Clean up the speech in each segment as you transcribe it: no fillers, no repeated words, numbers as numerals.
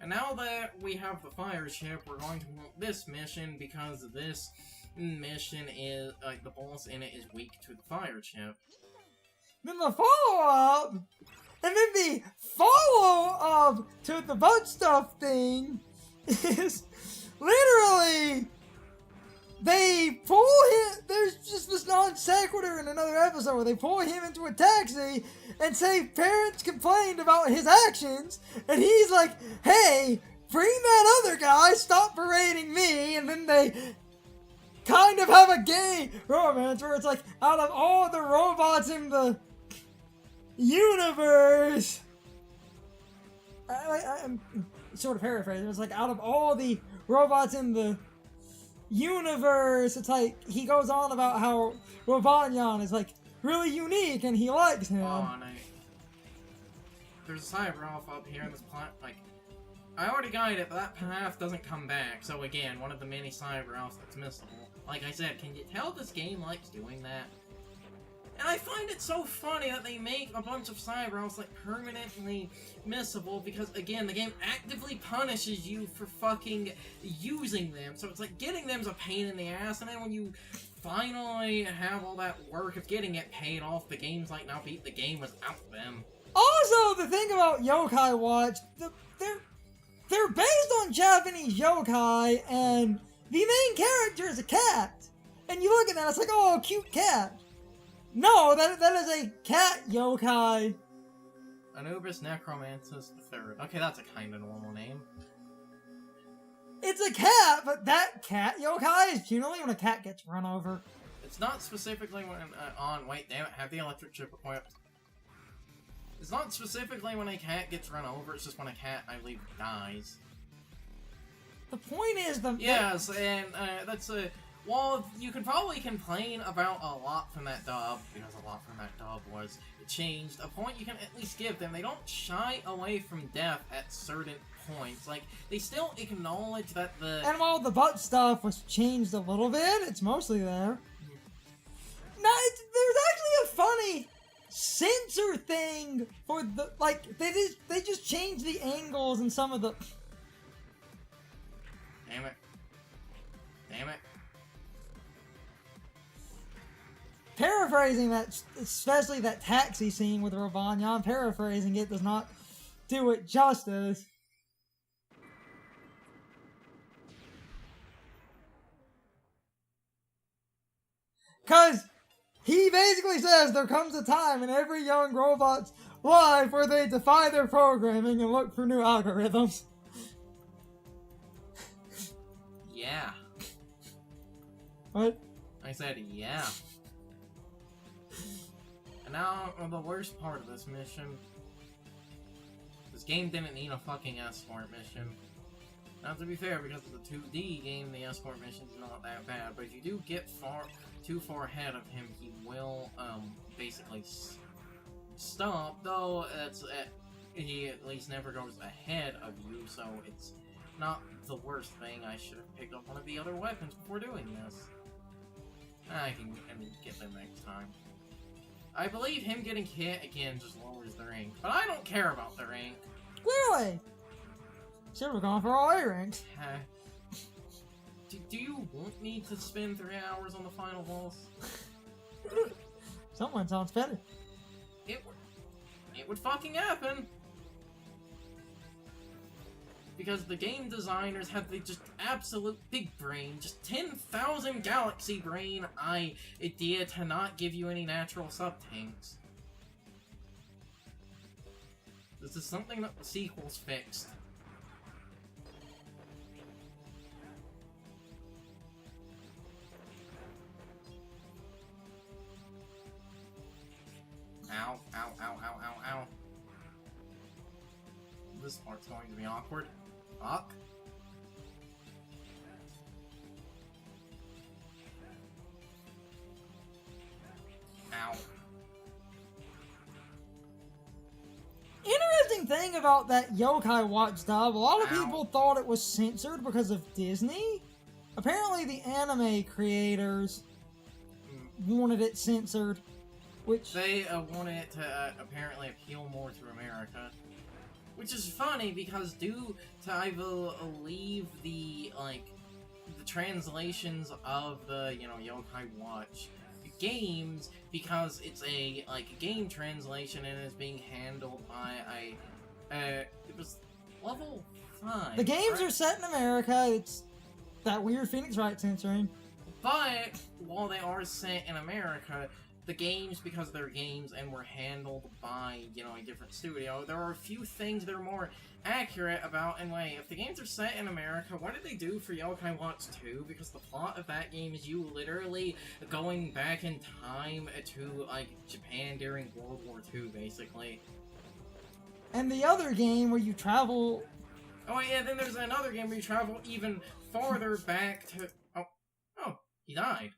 And now that we have the fire ship, we're going to want this mission because this mission is, the boss in it is weak to the fire ship. Then the follow-up, and then the follow-up to the boat stuff thing is literally they pull him. There's just this non sequitur in another episode where they pull him into a taxi and say parents complained about his actions, and he's like, "Hey, bring that other guy. Stop berating me." And then they kind of have a gay romance where it's like, out of all the robots in the universe, I'm sort of paraphrasing. It's like, out of all the robots in the universe, it's like he goes on about how Robotyan is like really unique and he likes him. Oh, and there's a cyber elf up here in this planet. Like, I already got it, but that path doesn't come back. So again, one of the many cyber elves that's missable. Like I said, can you tell this game likes doing that? And I find it so funny that they make a bunch of cyber elves like permanently missable because, again, the game actively punishes you for fucking using them. So it's like getting them's a pain in the ass, and then when you finally have all that work of getting it paid off, the game's like, now beat the game without them. Also, the thing about Yokai Watch, they're based on Japanese yokai, and the main character is a cat. And you look at that, it's like, oh, cute cat. No, that is a cat yokai. Anubis Necromantis III. Okay, that's a kind of normal name. It's a cat, but that cat yokai is generally when a cat gets run over. It's not specifically when wait, damn it, have the electric chip equipped. It's not specifically when a cat gets run over, it's just when a cat, I believe, dies. The point is Yes, and that's a... Well, you can probably complain about a lot from that dub, because a lot from that dub was changed. A point you can at least give them, they don't shy away from death at certain points. Like, they still acknowledge that the... And while the butt stuff was changed a little bit, it's mostly there. Now, there's actually a funny censor thing for the... Like, they just changed the angles and some of the... Damn it. Damn it. Paraphrasing that, especially that taxi scene with Robotyan, paraphrasing it does not do it justice. Because he basically says there comes a time in every young robot's life where they defy their programming and look for new algorithms. Yeah. What? I said, yeah. And now, the worst part of this mission. This game didn't need a fucking escort mission. Now, to be fair, because of the 2D game, the escort mission's not that bad, but if you do get too far ahead of him, he will, basically stop, though he at least never goes ahead of you, so it's not the worst thing. I should have picked up one of the other weapons before doing this. I can get them next time. I believe him getting hit again just lowers the rank, but I don't care about the rank. Clearly! Should have gone for all A ranks. Do you want me to spend 3 hours on the final boss? Someone sounds better. It would fucking happen! Because the game designers have the just absolute big brain, just 10,000 galaxy brain idea to not give you any natural sub-tanks. This is something that the sequels fixed. Ow, ow, ow, ow, ow, ow. This part's going to be awkward. Fuck. Ow. Interesting thing about that Yokai Watch dub, a lot of people thought it was censored because of Disney. Apparently the anime creators wanted it censored, which... They wanted it to apparently appeal more to America. Which is funny because due to, I believe, the translations of the, Yokai Watch games, because it's a game translation and it's being handled by it was level 5. The games right? are set in America. It's that weird Phoenix Wright censoring. But while they are set in America, the games, because they're games and were handled by, a different studio, there are a few things that are more accurate about, and wait, if the games are set in America, what did they do for Yokai Watch 2? Because the plot of that game is you literally going back in time to, Japan during World War II, basically. And the other game where you travel... Oh, yeah, then there's another game where you travel even farther back to... Oh, he died.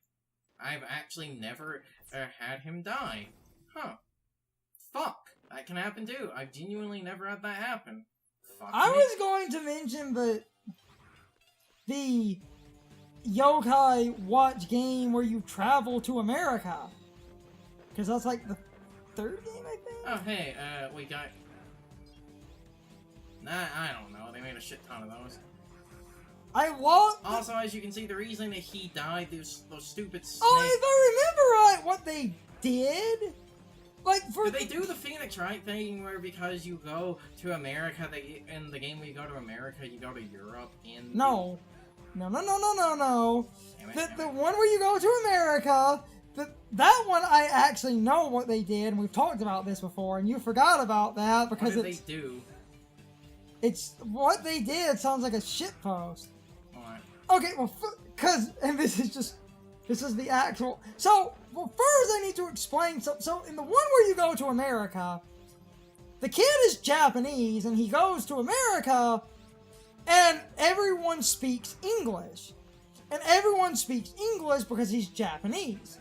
I've actually never had him die. Huh. Fuck. That can happen too. I've genuinely never had that happen. Fuck I me. was going to mention the Yokai Watch game where you travel to America. Because that's like the third game, I think? Oh, hey, we got... Nah, I don't know. They made a shit ton of those. Also, as you can see, the reason that he died, those stupid snakes... Oh, if I remember right, what they did... Did they do the Phoenix Wright thing where because you go to America, in the game where you go to America, you go to Europe in... No. No. Damn it. The one where you go to America, that one I actually know what they did, and we've talked about this before, and you forgot about that because What did they do? It's what they did sounds like a shitpost. What? Okay, well, and this is the actual. So, well, first I need to explain. So in the one where you go to America, the kid is Japanese, and he goes to America, and everyone speaks English, and everyone speaks English because he's Japanese,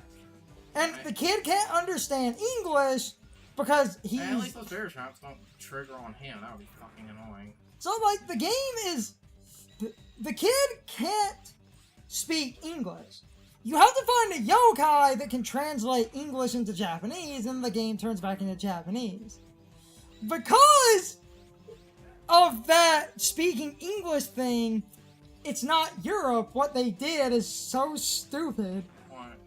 and the kid can't understand English because he's. At least those bear traps don't trigger on him. That would be fucking annoying. So, the game is... The kid can't speak English. You have to find a yokai that can translate English into Japanese, and the game turns back into Japanese. Because of that speaking English thing, it's not Europe. What they did is so stupid. What?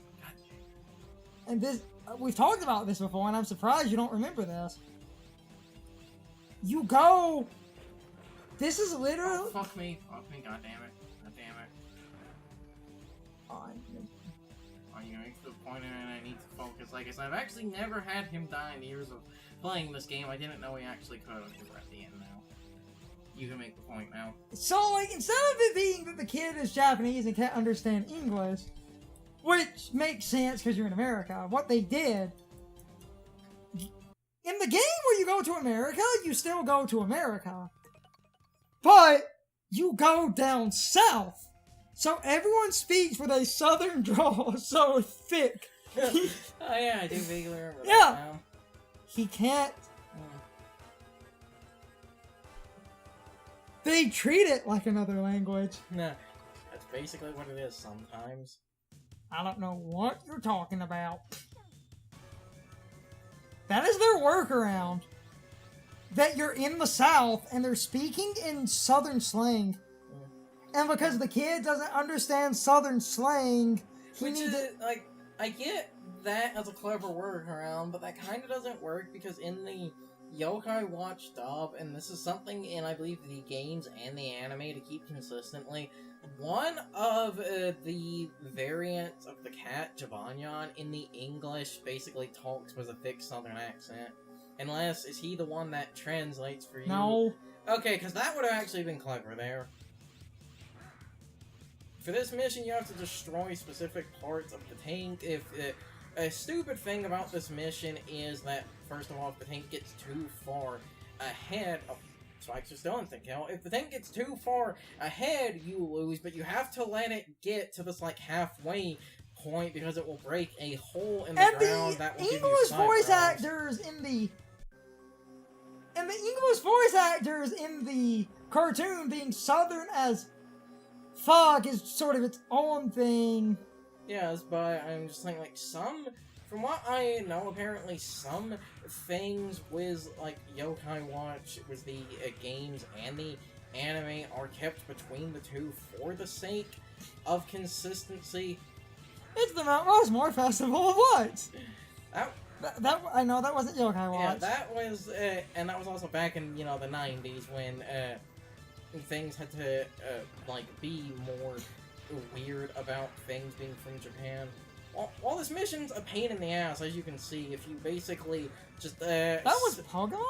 And this... We've talked about this before, and I'm surprised you don't remember this. You go... This is literally... Oh, fuck me, god damn it. You know, to the point and I need to focus. Like I said, I've actually never had him die in the years of playing this game. I didn't know he actually could. We're at the end now. You can make the point now. So, instead of it being that the kid is Japanese and can't understand English, which makes sense because you're in America, what they did... In the game where you go to America, you still go to America. But you go down south. So everyone speaks with a southern drawl so thick. Oh yeah, I do vaguely remember Yeah. that now. He can't... They treat it like another language. Nah, that's basically what it is sometimes. I don't know what you're talking about. That is their workaround. That you're in the South and they're speaking in Southern slang. And because the kid doesn't understand Southern slang, I get that as a clever workaround, but that kind of doesn't work because in the Yokai Watch dub, and this is something in, I believe, the games and the anime to keep consistently, one of the variants of the cat, Jabanyan, in the English basically talks with a thick southern accent. Unless, is he the one that translates for you? No. Okay, because that would have actually been clever there. For this mission, you have to destroy specific parts of the tank. A stupid thing about this mission is that, first of all, if the tank gets too far ahead... Oh, Spikes are still in Think Kill. If the tank gets too far ahead, you lose, but you have to let it get to this, halfway point because it will break a hole in the ground that will give you English side voice rounds. actors in the... And the English voice actors in the cartoon being southern as fuck is sort of its own thing. Yes, but I'm just saying, some from what I know, apparently some things with, like, Yokai Watch, with the games and the anime, are kept between the two for the sake of consistency. It's the Mount Rushmore Festival of Lights! That I know, that wasn't Yokai Watch. Yeah, that was, and that was also back in, you know, the 90s when, things had to, like, be more weird about things being from Japan. Well, this mission's a pain in the ass, as you can see, if you basically just, That was Pokemon?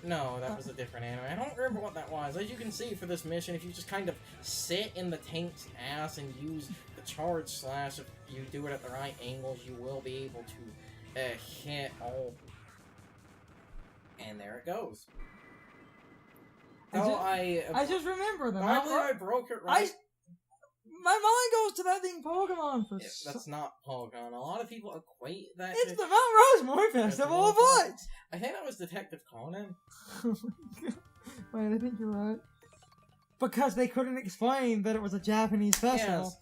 No, that was a different anime. I don't remember what that was. As you can see for this mission, if you just kind of sit in the tank's ass and use the charge slash, if you do it at the right angles, you will be able to hit all. And there it goes. I just remember them. I broke it right. My mind goes to that being Pokemon for That's not Pokemon. A lot of people equate that. It's the Mount Rushmore Festival of Lights! I think that was Detective Conan. Oh my god. Wait, I think you're right. Because they couldn't explain that it was a Japanese festival. Yes.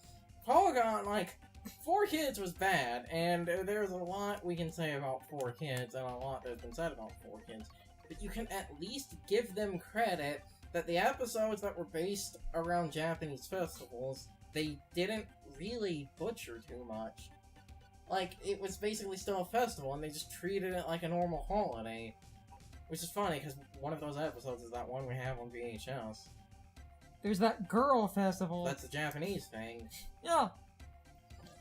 Polygon, like, 4Kids was bad, and there's a lot we can say about 4Kids, and a lot that's been said about 4Kids. But you can at least give them credit that the episodes that were based around Japanese festivals, they didn't really butcher too much. Like, it was basically still a festival, and they just treated it like a normal holiday. Which is funny, because one of those episodes is that one we have on VHS. There's that girl festival. That's a Japanese thing. Yeah.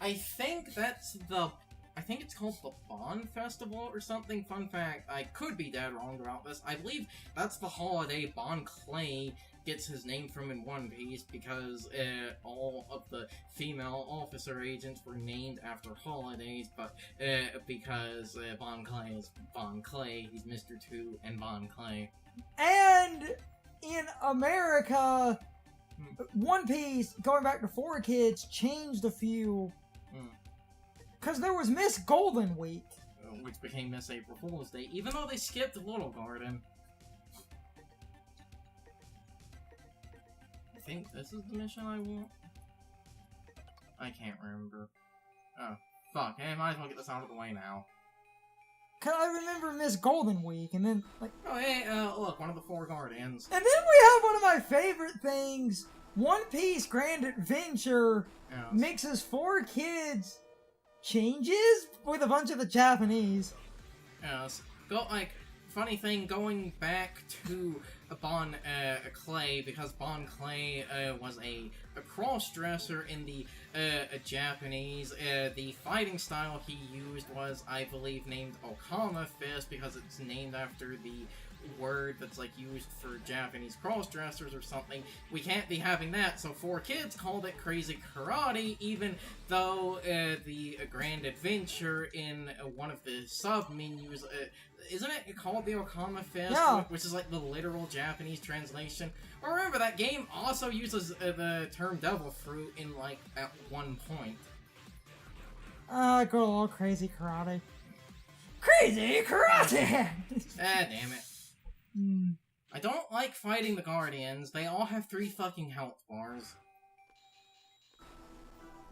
I think it's called the Bon Festival or something. Fun fact, I could be dead wrong about this. I believe that's the holiday Bon Clay gets his name from in One Piece, because all of the female officer agents were named after holidays, but because Bon Clay is Bon Clay, he's Mr. 2 and Bon Clay. And in America, One Piece, going back to 4Kids, changed a few. Because there was Miss Golden Week. Which became Miss April Fool's Day, even though they skipped Little Garden. I think this is the mission I want. I can't remember. Oh, fuck. I might as well get this out of the way now. Cause I remember Miss Golden Week, and then, like... Oh, hey, look, one of the 4 Guardians. And then we have one of my favorite things. One Piece Grand Adventure mixes 4Kids changes with a bunch of the Japanese. Yes. Funny thing, going back to Bon Clay, because Bon Clay was a cross-dresser in the Japanese, the fighting style he used was, I believe, named Okama Fist, because it's named after the word that's, like, used for Japanese cross-dressers or something. We can't be having that, so 4Kids called it Crazy Karate, even though the Grand Adventure in one of the sub-menus, isn't it called the Okama Fist? Yeah. Which is, like, the literal Japanese translation. But remember, that game also uses the term Devil Fruit in, like, at one point. Good old Crazy Karate. Crazy Karate! Damn it. I don't like fighting the Guardians. They all have 3 fucking health bars.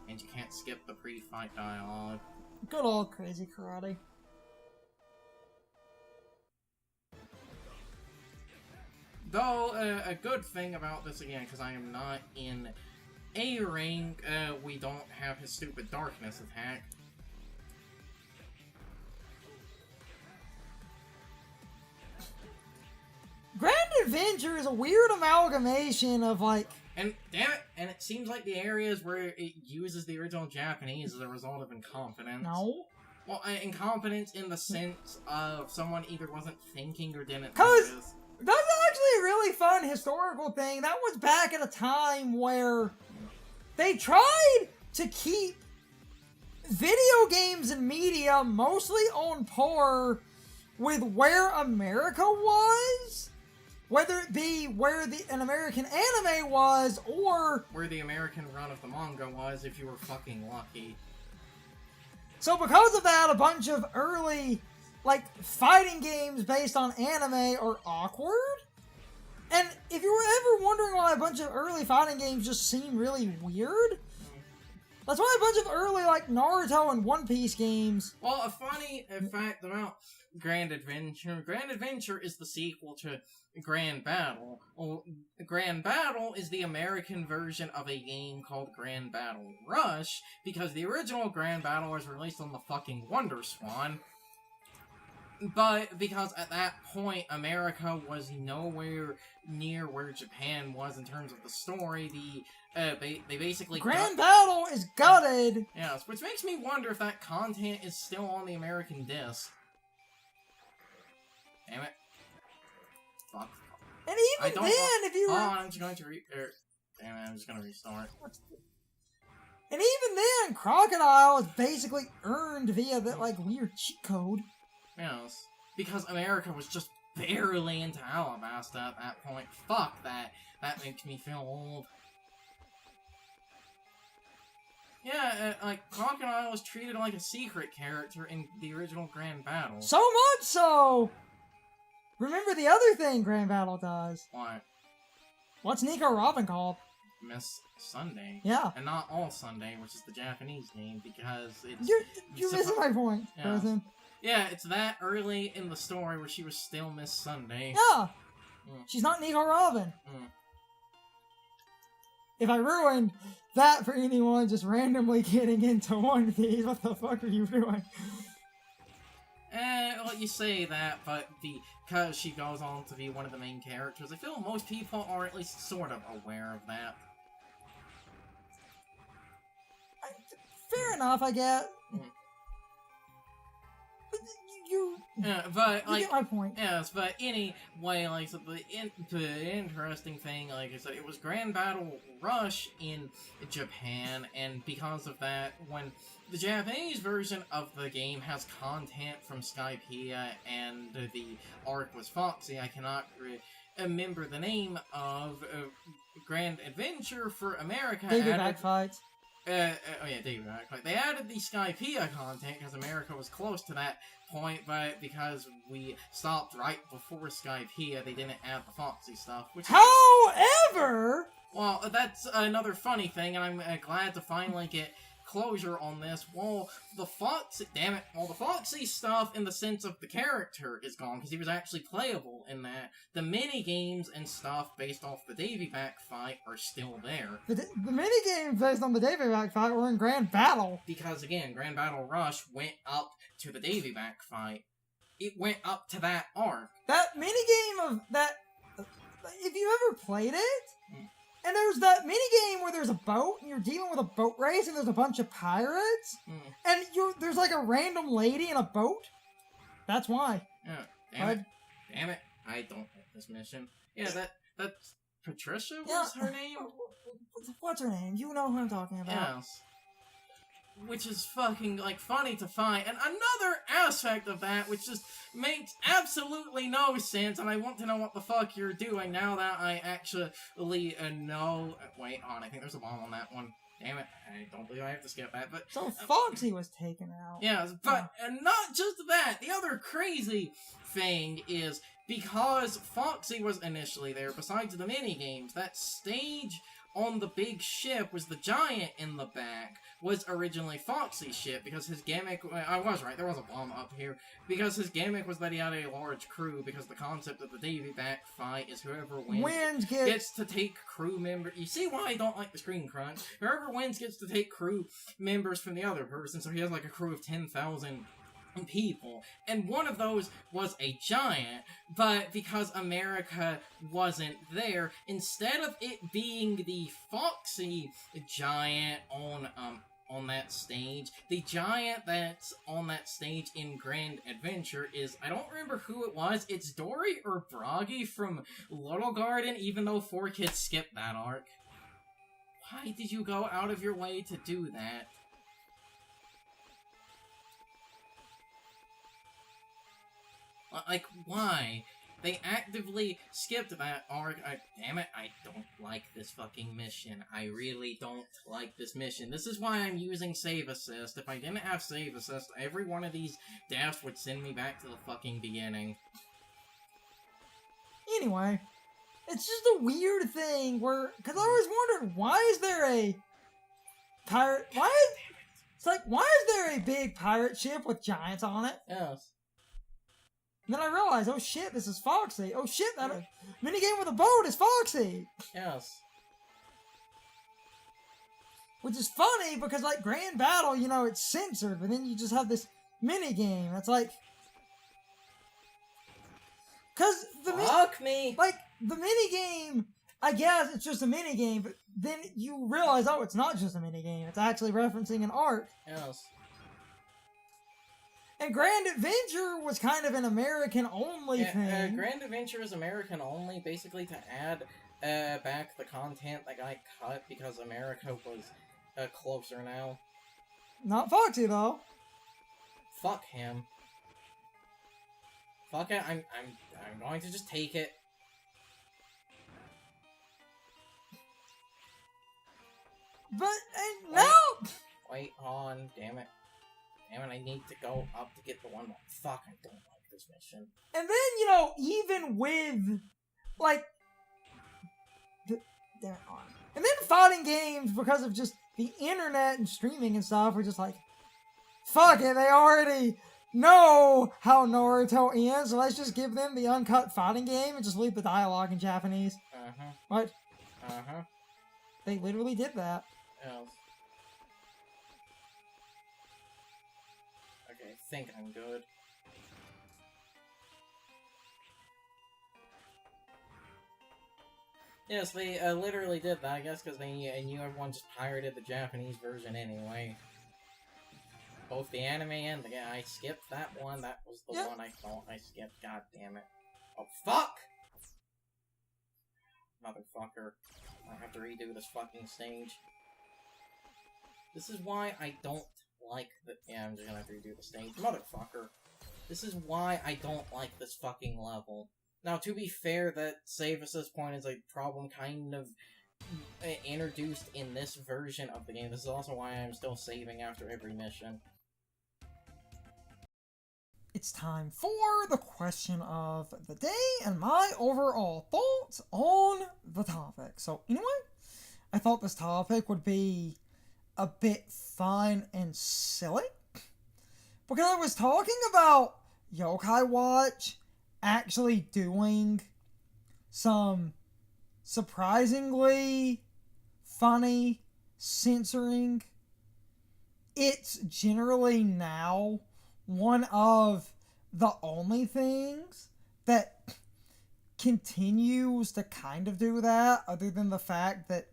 And you can't skip the pre-fight dialogue. Good old Crazy Karate. Though, a good thing about this, again, because I am not in A rank, we don't have his stupid darkness attack. Grand Adventure is a weird amalgamation of, like... And, damn it, and it seems like the areas where it uses the original Japanese as a result of incompetence. No. Well, incompetence in the sense of someone either wasn't thinking or didn't Because notice. that's actually a really fun historical thing. That was back at a time where they tried to keep video games and media mostly on par with where America was. Whether it be where an American anime was, or... where the American run of the manga was, if you were fucking lucky. So because of that, a bunch of early, like, fighting games based on anime are awkward. And if you were ever wondering why a bunch of early fighting games just seem really weird, That's why a bunch of early, like, Naruto and One Piece games... Well, a funny fact about Grand Adventure is the sequel to Grand Battle. Well, Grand Battle is the American version of a game called Grand Battle Rush, because the original Grand Battle was released on the fucking Wonder Swan. But because at that point, America was nowhere near where Japan was in terms of the story, they basically... Grand Battle is gutted! Yes, which makes me wonder if that content is still on the American disc. Damn it. Fuck. And even then, if you were... I'm just going to damn it, I'm just gonna restart. And even then, Crocodile is basically earned via that, like, weird cheat code. Yes. Because America was just barely into Alabasta at that point. Fuck that. That makes me feel old. Yeah, like, Crocodile was treated like a secret character in the original Grand Battle. So much so! Remember the other thing Grand Battle does. What? What's Nico Robin called? Miss Sunday. Yeah. And not All Sunday, which is the Japanese name, because it's... You're missing my point, person. Yeah, it's that early in the story where she was still Miss Sunday. Yeah! She's not Nico Robin. If I ruined that for anyone just randomly getting into One Piece, what the fuck are you doing? Well, you say that, but because she goes on to be one of the main characters, I feel most people are at least sort of aware of that. Fair enough, I guess. But you get my point. Yes, but anyway, like, so the interesting thing, like I said, it was Grand Battle Rush in Japan, and because of that, when the Japanese version of the game has content from Skypiea, and the arc was Foxy, I cannot remember the name of Grand Adventure for America. David Backfights. David Backfight. They added the Skypiea content because America was close to that point, but because we stopped right before Skypiea, they didn't add the Foxy stuff. However! Well, that's another funny thing, and I'm glad to finally get closure on this. Well, the Foxy stuff in the sense of the character is gone, because he was actually playable in that. The mini-games and stuff based off the Davy Back fight are still there. The mini-games based on the Davy Back fight were in Grand Battle. Because, again, Grand Battle Rush went up to the Davy Back fight. It went up to that arc. That mini-game of that... If you ever played it... And there's that mini-game where there's a boat, and you're dealing with a boat race, and there's a bunch of pirates, and there's like a random lady in a boat. That's why. Yeah, damn it. I don't like this mission. Yeah, that's Patricia was her name? What's her name? You know who I'm talking about. Yes. Which is fucking, like, funny to find. And another aspect of that, which just makes absolutely no sense, and I want to know what the fuck you're doing now that I actually know... Wait, hold on, I think there's a bomb on that one. Damn it, I don't believe I have to skip that, but... So Foxy was taken out. Yes, but not just that, the other crazy thing is, because Foxy was initially there, besides the minigames, that stage on the big ship was the giant in the back, was originally Foxy's ship, because his gimmick, I was right, there was a bomb up here, because his gimmick was that he had a large crew, because the concept of the Davy Back fight is whoever wins gets to take crew members. You see why I don't like the screen crunch? Whoever wins gets to take crew members from the other person, so he has like a crew of 10,000 people, and one of those was a giant, but because America wasn't there, instead of it being the Foxy giant on that stage, the giant that's on that stage in Grand Adventure is, I don't remember who it was, it's Dory or Broggy from Little Garden, even though 4Kids skipped that arc. Why did you go out of your way to do that? Like, why? They actively skipped that arc. Damn it, I don't like this fucking mission. I really don't like this mission. This is why I'm using Save Assist. If I didn't have Save Assist, every one of these deaths would send me back to the fucking beginning. Anyway, it's just a weird thing where... Because I always wondered, why is there a pirate. It's like, why is there a big pirate ship with giants on it? Yes. And then I realized, oh shit, this is Foxy. Oh shit, that minigame with a boat is Foxy. Yes. Which is funny because, like, Grand Battle, you know, it's censored, but then you just have this minigame. It's like, because the minigame, I guess it's just a minigame, but then you realize, oh, it's not just a minigame. It's actually referencing an arc. Yes. And Grand Adventure was kind of an American-only thing. Grand Adventure is American-only, basically to add back the content that got cut because America was closer now. Not Foxy, though. Fuck him. Fuck it, I'm going to just take it. But, no! Wait, on, damn it. Damn it, I need to go up to get the one more. Fuck, I don't like this mission. And then, you know, even with, like, damn it, on. And then fighting games, because of just the internet and streaming and stuff, are just like, fuck it, they already know how Naruto ends, so let's just give them the uncut fighting game and just leave the dialogue in Japanese. Uh-huh. What? Uh-huh. They literally did that. Else. Okay, I think I'm good. Yes, they literally did that, I guess, because they knew everyone just pirated the Japanese version anyway. Both the anime and the game. I skipped that one. That was the one I thought I skipped. God damn it. Oh, fuck! Motherfucker. I have to redo this fucking stage. This is why I don't like the— yeah, I'm just gonna have to redo the stage. Motherfucker. This is why I don't like this fucking level. Now, to be fair, that save assist point is a problem kind of introduced in this version of the game. This is also why I'm still saving after every mission. It's time for the question of the day and my overall thoughts on the topic. So, anyway, I thought this topic would be a bit fun and silly because I was talking about Yokai Watch actually doing some surprisingly funny censoring. It's generally now one of the only things that continues to kind of do that, other than the fact that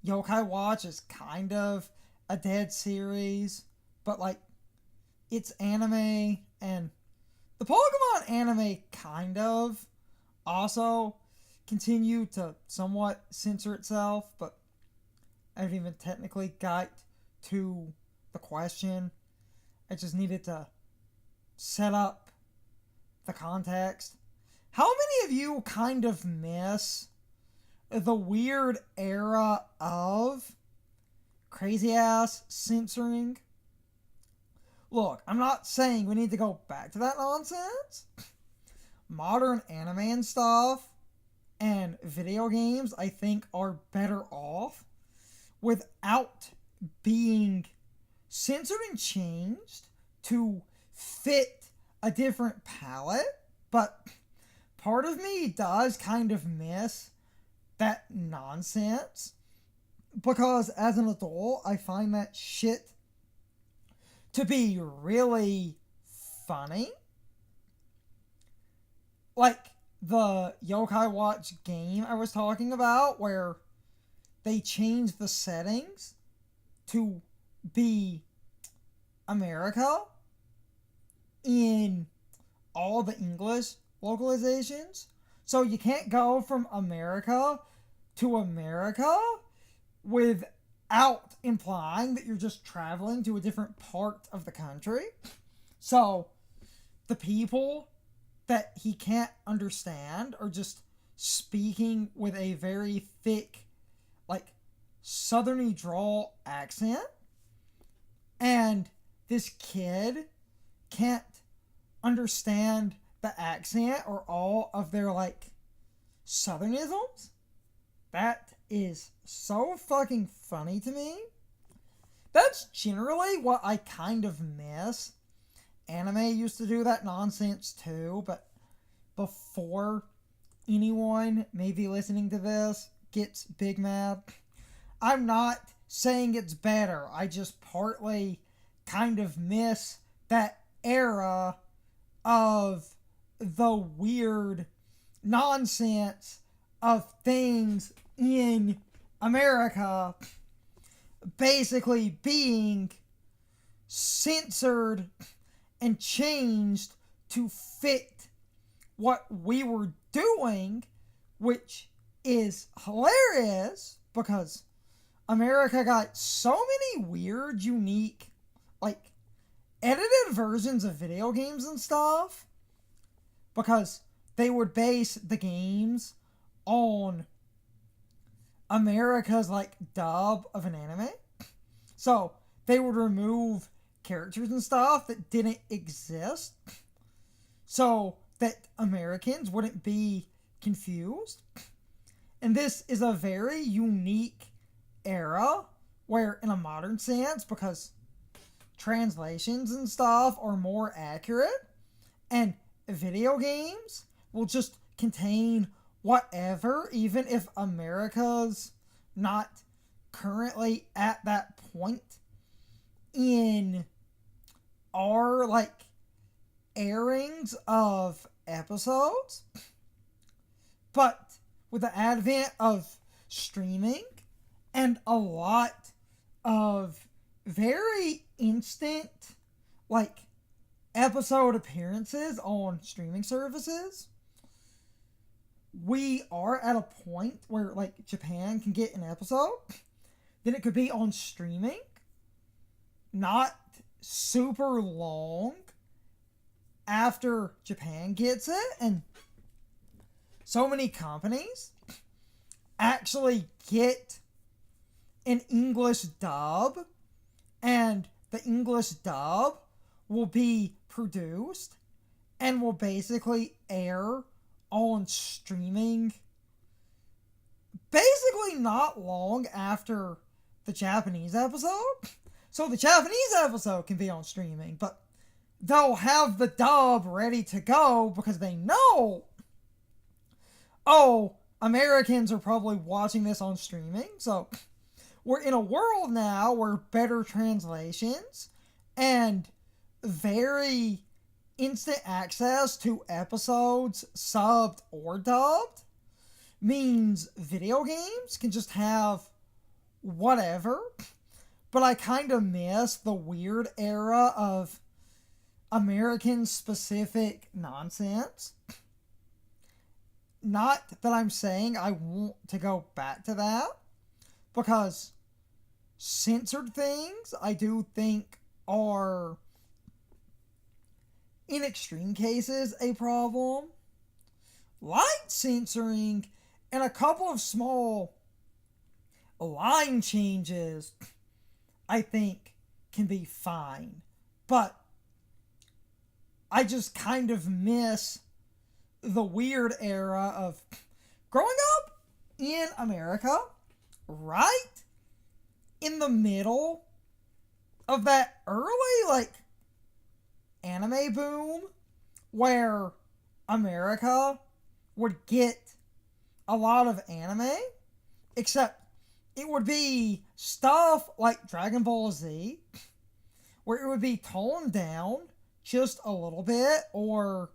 Yokai Watch is kind of a dead series, but like, it's anime, and the Pokemon anime kind of also continue to somewhat censor itself, but I haven't even technically got to the question. I just needed to set up the context. How many of you kind of miss the weird era of crazy ass censoring? Look, I'm not saying we need to go back to that nonsense. Modern anime and stuff and video games, I think, are better off without being censored and changed to fit a different palette. But part of me does kind of miss that nonsense, because as an adult, I find that shit to be really funny. Like the Yokai Watch game I was talking about, where they changed the settings to be America in all the English localizations. So you can't go from America to America without implying that you're just traveling to a different part of the country. So the people that he can't understand are just speaking with a very thick, like, southerny drawl accent. And this kid can't understand the accent or all of their, like, southernisms. That is so fucking funny to me. that's generally what I kind of miss. Anime used to do that nonsense too, but before anyone maybe listening to this gets big mad, I'm not saying it's better. I just partly kind of miss that era of the weird nonsense of things in America basically being censored and changed to fit what we were doing, which is hilarious because America got so many weird, unique, like, edited versions of video games and stuff because they would base the games on America's, like, dub of an anime. So they would remove characters and stuff that didn't exist so that Americans wouldn't be confused. And this is a very unique era where, in a modern sense, because translations and stuff are more accurate and video games will just contain whatever, even if America's not currently at that point in our, like, airings of episodes. But with the advent of streaming and a lot of very instant, like, episode appearances on streaming services, we are at a point where, like, Japan can get an episode, then it could be on streaming, not super long after Japan gets it, and so many companies actually get an English dub, and the English dub will be produced and will basically air on streaming basically not long after the Japanese episode. So the Japanese episode can be on streaming, but they'll have the dub ready to go because they know, oh, Americans are probably watching this on streaming. So we're in a world now where better translations and very instant access to episodes subbed or dubbed means video games can just have whatever. But I kind of miss the weird era of American specific nonsense. Not that I'm saying I want to go back to that, because censored things I do think are, in extreme cases, a problem. Light censoring and a couple of small line changes I think can be fine. But I just kind of miss the weird era of growing up in America, right in the middle of that early, like, anime boom where America would get a lot of anime, except it would be stuff like Dragon Ball Z, where it would be toned down just a little bit, or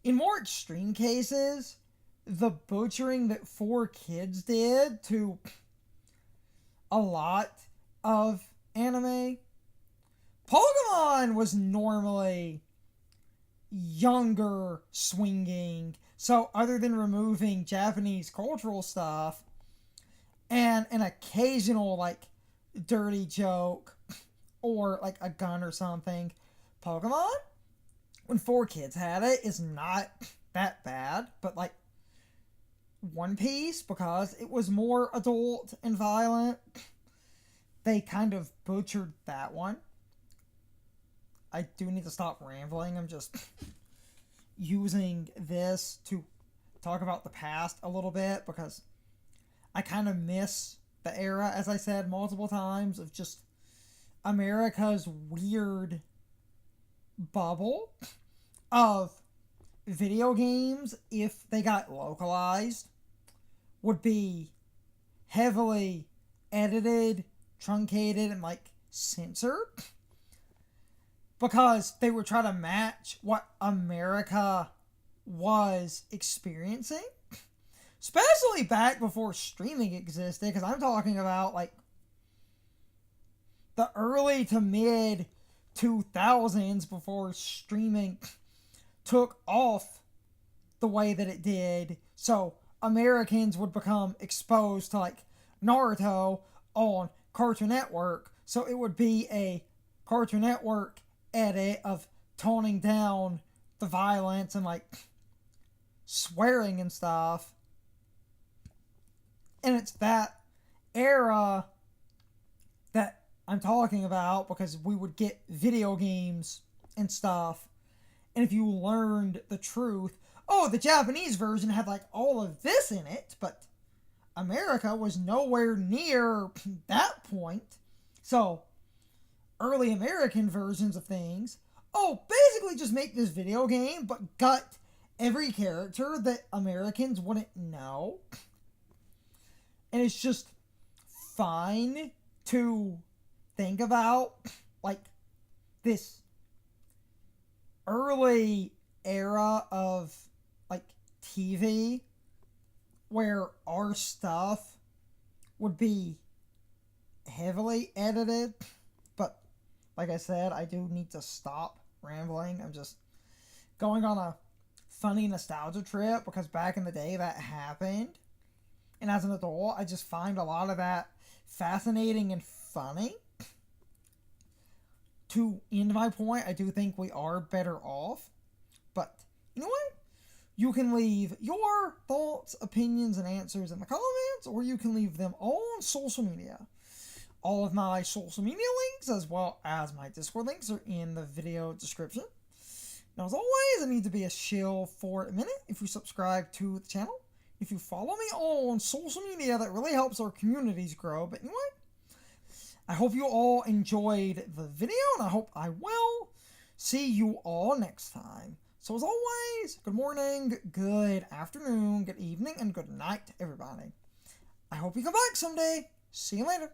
in more extreme cases, the butchering that 4Kids did to a lot of anime. Pokemon was normally younger swinging, so other than removing Japanese cultural stuff and an occasional, like, dirty joke or, like, a gun or something, Pokemon, when 4Kids had it, is not that bad. But, like, One Piece, because it was more adult and violent, they kind of butchered that one. I do need to stop rambling. I'm just using this to talk about the past a little bit, because I kind of miss the era, as I said multiple times, of just America's weird bubble of video games, if they got localized, would be heavily edited, truncated, and like censored because they would try to match what America was experiencing, especially back before streaming existed, because I'm talking about like the early to mid 2000s before streaming took off the way that it did. So Americans would become exposed to like Naruto on Cartoon Network. So it would be a Cartoon Network edit of toning down the violence and like swearing and stuff. And it's that era that I'm talking about because we would get video games and stuff. And if you learned the truth, oh, the Japanese version had like all of this in it, but America was nowhere near that point. So, early American versions of things, oh, basically just make this video game, but gut every character that Americans wouldn't know. And it's just fine to think about, like, this early era of, like, TV where our stuff would be heavily edited. But, like I said, I do need to stop rambling. I'm just going on a funny nostalgia trip because back in the day that happened. And as an adult, I just find a lot of that fascinating and funny. To end my point, I do think we are better off. But, you know what? You can leave your thoughts, opinions, and answers in the comments, or you can leave them on social media. All of my social media links, as well as my Discord links, are in the video description. Now, as always, I need to be a shill for a minute. If you subscribe to the channel, if you follow me on social media, that really helps our communities grow. But anyway, I hope you all enjoyed the video, and I hope I will see you all next time. So as always, good morning, good afternoon, good evening, and good night, everybody. I hope you come back someday. See you later.